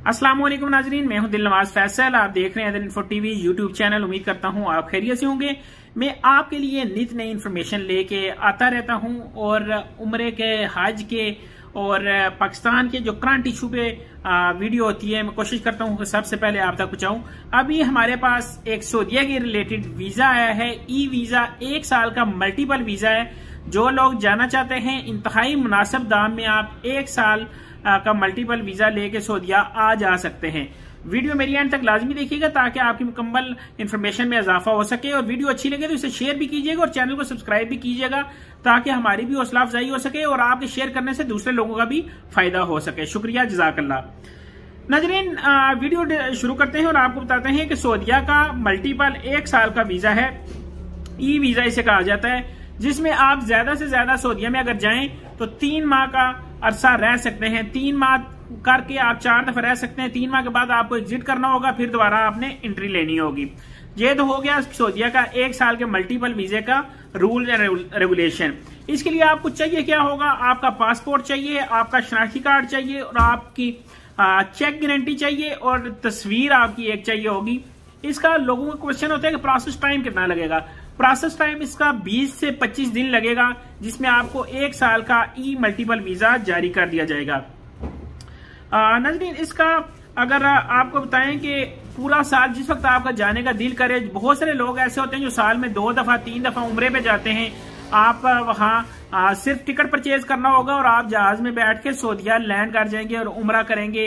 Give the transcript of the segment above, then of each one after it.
अस्सलाम वालेकुम नाजरीन, मैं हूं दिलनवाज फैसल। आप देख रहे हैं दिल इन्फो टीवी यूट्यूब चैनल। उम्मीद करता हूं आप खैरियत से होंगे। मैं आपके लिए नित नई इन्फॉर्मेशन लेके आता रहता हूं और उम्रे के, हज के और पाकिस्तान के जो करंट इशू पे वीडियो होती है, मैं कोशिश करता हूं कि सबसे पहले आप तक पहुंचाऊं। अभी हमारे पास एक सऊदीया के रिलेटेड वीजा आया है, ई वीजा, 1 साल का मल्टीपल वीजा है। जो लोग जाना चाहते हैं, इंतहाई मुनासिब दाम में आप 1 साल का मल्टीपल वीजा लेके सऊदीया आ जा सकते हैं। वीडियो मेरी एंड तक लाजमी देखिएगा ताकि आपकी मुकम्मल इन्फॉर्मेशन में इजाफा हो सके। और वीडियो अच्छी लगे तो इसे शेयर भी कीजिएगा और चैनल को सब्सक्राइब भी कीजिएगा ताकि हमारी भी हौसला अफजाई हो सके और आपके शेयर करने से दूसरे लोगों का भी फायदा हो सके। शुक्रिया, जज़ाकल्लाह। नाज़रीन, वीडियो शुरू करते हैं और आपको बताते हैं कि सऊदीया का मल्टीपल 1 साल का वीजा है, ई वीजा इसे कहा जाता है, जिसमें आप ज्यादा से ज्यादा सऊदीया में अगर जाएं तो 3 माह का अरसा रह सकते हैं। 3 माह करके आप 4 दफा रह सकते हैं। 3 माह के बाद आपको एग्जिट करना होगा, फिर दोबारा आपने एंट्री लेनी होगी। ये तो हो गया सऊदीया का 1 साल के मल्टीपल वीजे का रूल एंड रेगुलेशन। इसके लिए आपको चाहिए क्या होगा? आपका पासपोर्ट चाहिए, आपका शनाख्ती कार्ड चाहिए और आपकी चेक गारंटी चाहिए और तस्वीर आपकी एक चाहिए होगी। इसका लोगों का क्वेश्चन होता है कि प्रोसेस टाइम कितना लगेगा। प्रोसेस टाइम इसका 20 से 25 दिन लगेगा, जिसमें आपको 1 साल का ई मल्टीपल वीजा जारी कर दिया जाएगा। नाज़रीन, इसका अगर आपको बताएं कि पूरा साल जिस वक्त आपका जाने का दिल करे, बहुत सारे लोग ऐसे होते हैं जो साल में 2 दफा 3 दफा उम्रे पे जाते हैं। आप वहां सिर्फ टिकट परचेज करना होगा और आप जहाज में बैठ के सऊदीया लैंड कर जाएंगे और उम्रा करेंगे।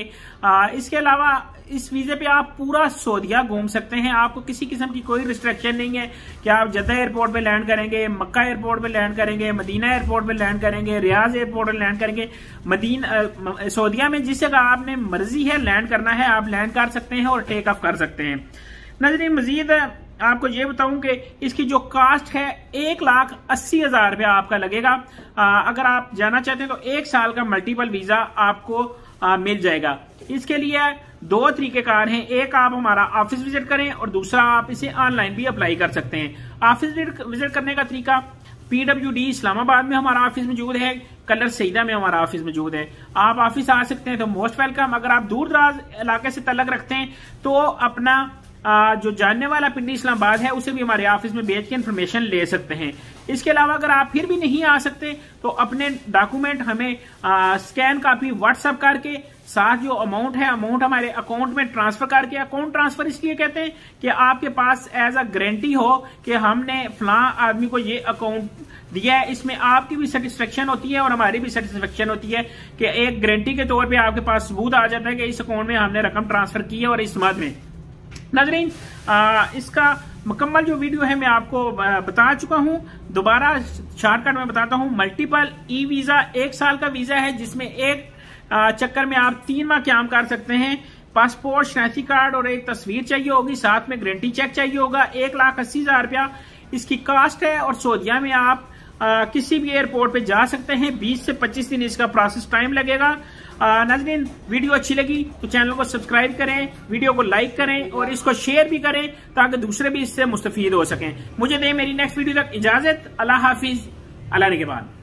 इसके अलावा इस वीजे पे आप पूरा सऊदीया घूम सकते हैं। आपको किसी किस्म की कोई रिस्ट्रिक्शन नहीं है कि आप जद्दा एयरपोर्ट पे लैंड करेंगे, मक्का एयरपोर्ट पे लैंड करेंगे, मदीना एयरपोर्ट पे लैंड करेंगे, रियाज एयरपोर्ट पे लैंड करेंगे। सऊदीया में जिस जगह आपने मर्जी है लैंड करना है, आप लैंड कर सकते हैं और टेक ऑफ कर सकते हैं। नाज़रीन, मजीद आपको ये बताऊं कि इसकी जो कास्ट है 1,80,000 रुपया आपका लगेगा। अगर आप जाना चाहते हैं तो 1 साल का मल्टीपल वीजा आपको मिल जाएगा। इसके लिए 2 तरीकेकार हैं। एक, आप हमारा ऑफिस विजिट करें और दूसरा आप इसे ऑनलाइन भी अप्लाई कर सकते हैं। ऑफिस विजिट करने का तरीका, PWD इस्लामाबाद में हमारा ऑफिस मौजूद है, कलर सईदा में हमारा ऑफिस मौजूद है। आप ऑफिस आ सकते हैं तो मोस्ट वेलकम। अगर आप दूर दराज इलाके से तल्लक रखते हैं तो अपना जो जानने वाला पिंडी इस्लामाबाद है उसे भी हमारे ऑफिस में भेज के इन्फॉर्मेशन ले सकते हैं। इसके अलावा अगर आप फिर भी नहीं आ सकते तो अपने डॉक्यूमेंट हमें स्कैन कॉपी व्हाट्सएप करके साथ जो अमाउंट है, अमाउंट हमारे अकाउंट में ट्रांसफर करके, अकाउंट ट्रांसफर इसलिए कहते हैं कि आपके पास एज अ गारंटी हो कि हमने फलां आदमी को ये अकाउंट दिया है। इसमें आपकी भी सेटिस्फेक्शन होती है और हमारी भी सेटिस्फेक्शन होती है कि एक गारंटी के तौर पर आपके पास सबूत आ जाता है कि इस अकाउंट में हमने रकम ट्रांसफर की है और इस मद में। नाज़रीन, इसका मुकम्मल जो वीडियो है मैं आपको बता चुका हूं। दोबारा शॉर्टकट में बताता हूं। मल्टीपल ई वीजा 1 साल का वीजा है, जिसमें एक चक्कर में आप 3 माह काम कर सकते हैं। पासपोर्ट, शनाख्ती कार्ड और एक तस्वीर चाहिए होगी, साथ में गारंटी चेक चाहिए होगा। 1,80,000 रुपया इसकी कास्ट है और सऊदीया में आप किसी भी एयरपोर्ट पे जा सकते हैं। 20 से 25 दिन इसका प्रोसेस टाइम लगेगा। नाज़रीन, वीडियो अच्छी लगी तो चैनल को सब्सक्राइब करें, वीडियो को लाइक करें और इसको शेयर भी करें ताकि दूसरे भी इससे मुस्तफीद हो सकें। मुझे दें मेरी नेक्स्ट वीडियो तक इजाजत। अल्लाह हाफिज, अल्लाह ने के बाद।